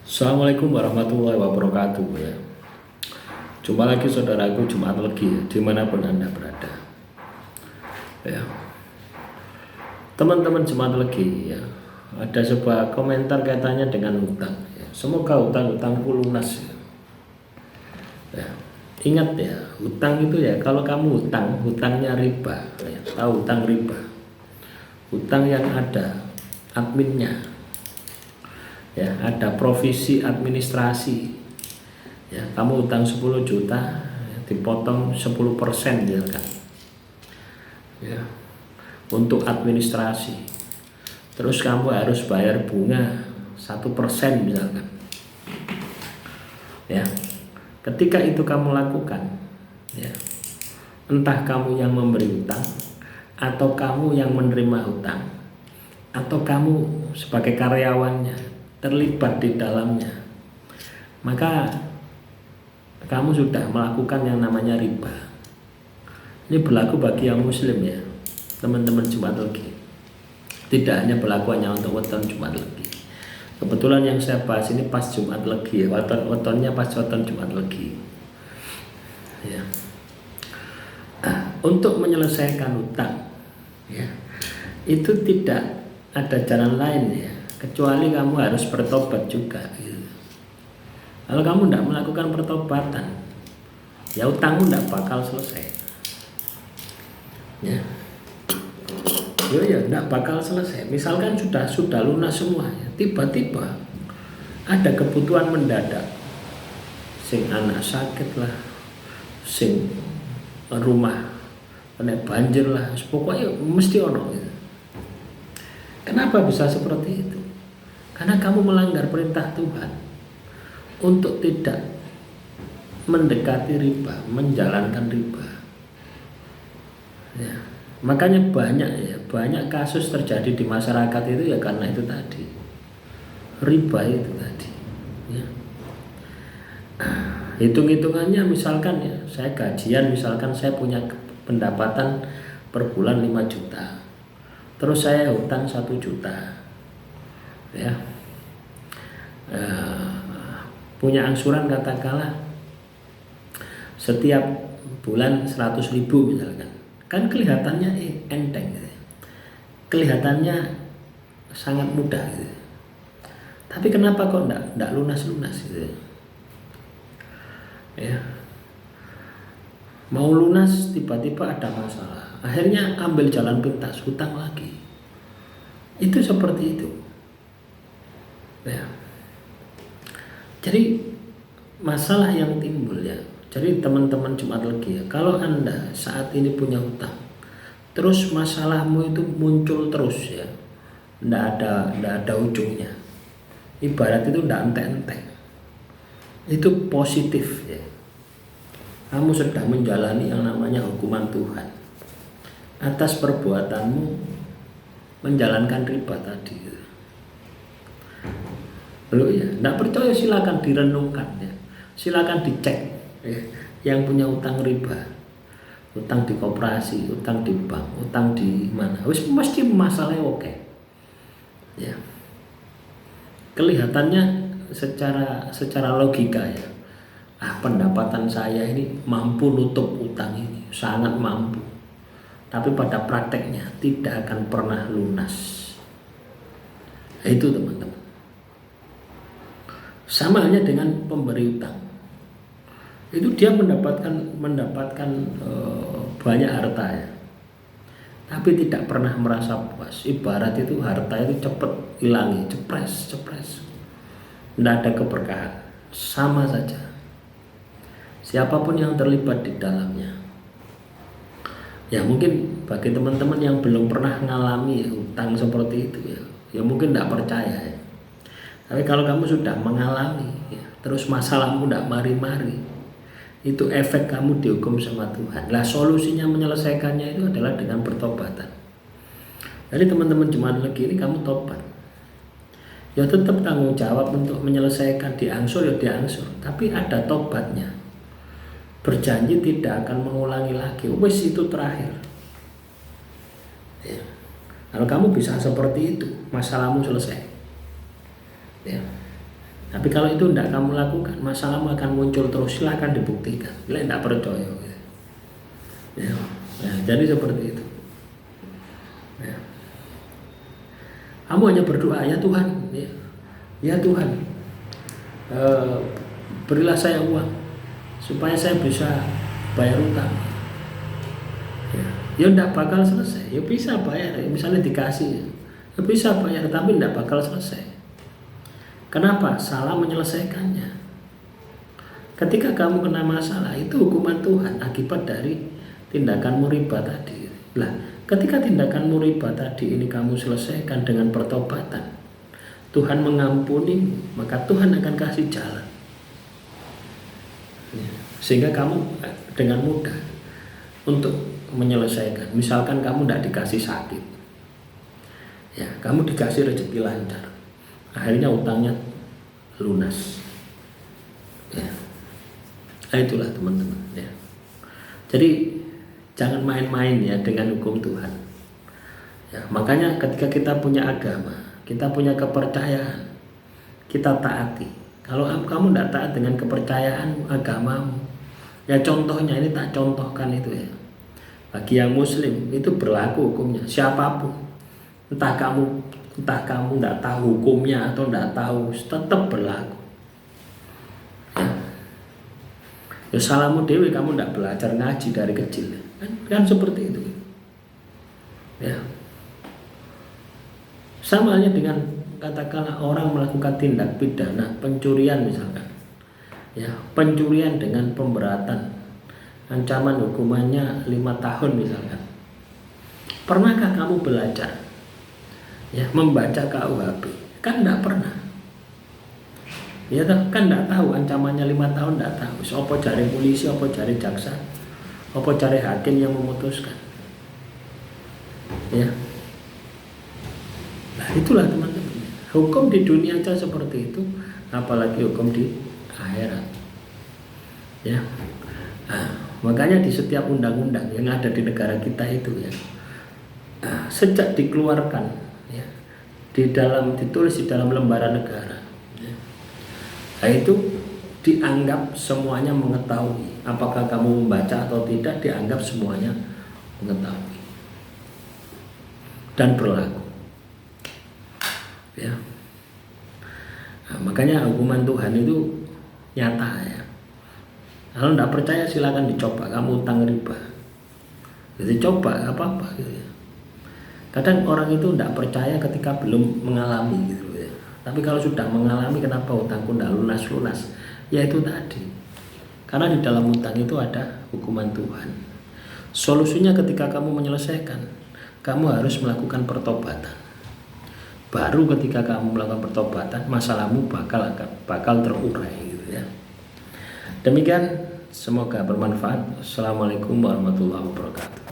Assalamualaikum warahmatullahi wabarakatuh ya. Jumpa lagi saudaraku Jumat Legi ya, dimanapun Anda berada ya. Teman-teman Jumat Legi ya, ada sebuah komentar kaitannya dengan hutang ya. Semoga hutang-hutangku lunas ya. Ya. Ingat ya, hutang itu ya, kalau kamu hutangnya riba ya. Tahu hutang riba? Hutang yang ada adminnya ya, ada provisi administrasi ya. Kamu utang 10 juta ya, dipotong 10% misalkan ya, untuk administrasi, terus kamu harus bayar bunga 1% misalkan ya. Ketika itu kamu lakukan ya, entah kamu yang memberi hutang atau kamu yang menerima hutang atau kamu sebagai karyawannya terlibat di dalamnya, maka kamu sudah melakukan yang namanya riba. Ini berlaku bagi yang muslim ya, teman-teman Jumat Legi. Tidak hanya berlaku hanya untuk weton Jumat Legi. Kebetulan yang saya bahas ini pas Jumat Legi ya, wetonnya pas weton Jumat Legi ya. Untuk menyelesaikan hutang ya, itu tidak ada jalan lain ya, kecuali kamu harus bertobat juga gitu. Kalau kamu tidak melakukan pertobatan, ya utangmu tidak bakal selesai ya. Ya tidak bakal selesai. Misalkan sudah lunas semua ya, tiba-tiba ada kebutuhan mendadak, sing anak sakit lah, sing rumah kena banjir lah, pokoknya mesti ono gitu. Kenapa bisa seperti itu? Karena kamu melanggar perintah Tuhan untuk tidak mendekati riba, menjalankan riba ya. Makanya banyak kasus terjadi di masyarakat itu ya karena itu tadi, riba itu tadi ya. Hitung-hitungannya misalkan ya, saya gajian, misalkan saya punya pendapatan per bulan 5 juta, terus saya hutang 1 juta ya, punya angsuran katakanlah setiap bulan 100.000 misalkan, kan kelihatannya enteng gitu, kelihatannya sangat mudah gitu. Tapi kenapa kok enggak lunas-lunas gitu ya. Mau lunas tiba-tiba ada masalah, akhirnya ambil jalan pintas, hutang lagi. Itu seperti itu ya. Jadi masalah yang timbul ya, jadi teman-teman Jumat Legi ya, kalau Anda saat ini punya hutang, terus masalahmu itu muncul terus ya, tidak ada ujungnya, ibarat itu tidak entek-entek, itu positif ya. Kamu sedang menjalani yang namanya hukuman Tuhan atas perbuatanmu menjalankan riba tadi gitu. Loh ya, tidak percaya silakan direnungkan ya, silakan dicek ya. Yang punya utang riba, utang di koperasi, utang di bank, utang di mana, mesti masalahnya oke ya. Kelihatannya secara logika ya, pendapatan saya ini mampu nutup utang ini, sangat mampu, tapi pada prakteknya tidak akan pernah lunas. Itu teman-teman. Sama halnya dengan pemberi utang, itu dia mendapatkan banyak harta ya, tapi tidak pernah merasa puas. Ibarat itu harta itu cepat hilangi, cepres, tidak ada keberkahan. Sama saja, siapapun yang terlibat di dalamnya ya. Mungkin bagi teman-teman yang belum pernah mengalami hutang seperti itu ya mungkin tidak percaya ya. Tapi kalau kamu sudah mengalami ya, terus masalahmu tidak mari-mari, itu efek kamu dihukum sama Tuhan. Lah solusinya menyelesaikannya itu adalah dengan pertobatan. Jadi teman-teman Jumat Legi ini, kamu tobat ya, tetap tanggung jawab untuk menyelesaikan, diangsur ya diangsur, tapi ada tobatnya, berjanji tidak akan mengulangi lagi. Wes itu terakhir ya. Kalau kamu bisa seperti itu, masalahmu selesai ya. Tapi kalau itu tidak kamu lakukan, masalahmu akan muncul terus. Silahkan dibuktikan. Bila tidak percaya, ya. Ya, jadi seperti itu. Ya. Kamu hanya berdoa, ya Tuhan, ya Tuhan, berilah saya uang supaya saya bisa bayar utang. Ya tidak bakal selesai. Ya bisa bayar, misalnya dikasih, ya bisa bayar, tapi tidak bakal selesai. Kenapa? Salah menyelesaikannya. Ketika kamu kena masalah, itu hukuman Tuhan akibat dari tindakanmu riba tadi. Lah, ketika tindakanmu riba tadi ini kamu selesaikan dengan pertobatan, Tuhan mengampuni, maka Tuhan akan kasih jalan. Sehingga kamu dengan mudah untuk menyelesaikan. Misalkan kamu tidak dikasih sakit, ya kamu dikasih rezeki lancar, akhirnya utangnya lunas. Ya. Nah, itulah teman-teman. Ya. Jadi jangan main-main ya dengan hukum Tuhan. Ya, makanya ketika kita punya agama, kita punya kepercayaan, kita taati. Kalau kamu tidak taat dengan kepercayaan agamamu, ya contohnya ini tak contohkan itu ya. Bagi yang Muslim itu berlaku hukumnya. Siapapun, entah kamu tidak tahu hukumnya atau tidak tahu, tetap berlaku. Ya salahmu dewi, kamu tidak belajar ngaji dari kecil, kan seperti itu. Ya, sama halnya dengan katakanlah orang melakukan tindak pidana pencurian misalkan, ya pencurian dengan pemberatan, ancaman hukumannya 5 tahun misalkan. Pernahkah kamu belajar, ya membaca KUHP? Kan tidak pernah. Ya kan tidak tahu ancamannya 5 tahun, tidak tahu. Apa cari polisi, apa cari jaksa, apa cari hakim yang memutuskan. Ya. Nah itulah teman-teman. Hukum di dunia aja seperti itu, apalagi hukum di akhirat. Ya. Nah, makanya di setiap undang-undang yang ada di negara kita itu ya, sejak dikeluarkan, ya, ditulis di dalam lembaran negara. Nah, itu dianggap semuanya mengetahui. Apakah kamu membaca atau tidak, dianggap semuanya mengetahui dan berlaku. Ya. Nah, makanya hukuman Tuhan itu nyata ya. Kalau tidak percaya silakan dicoba. Kamu utang riba, jadi coba apa-apa gitu ya. Kadang orang itu tidak percaya ketika belum mengalami gitu ya. Tapi kalau sudah mengalami, kenapa utangku tidak lunas-lunas? Ya itu tadi. Karena di dalam utang itu ada hukuman Tuhan. Solusinya ketika kamu menyelesaikan, kamu harus melakukan pertobatan. Baru ketika kamu melakukan pertobatan, masalahmu bakal terurai gitu ya. Demikian, semoga bermanfaat. Assalamualaikum warahmatullahi wabarakatuh.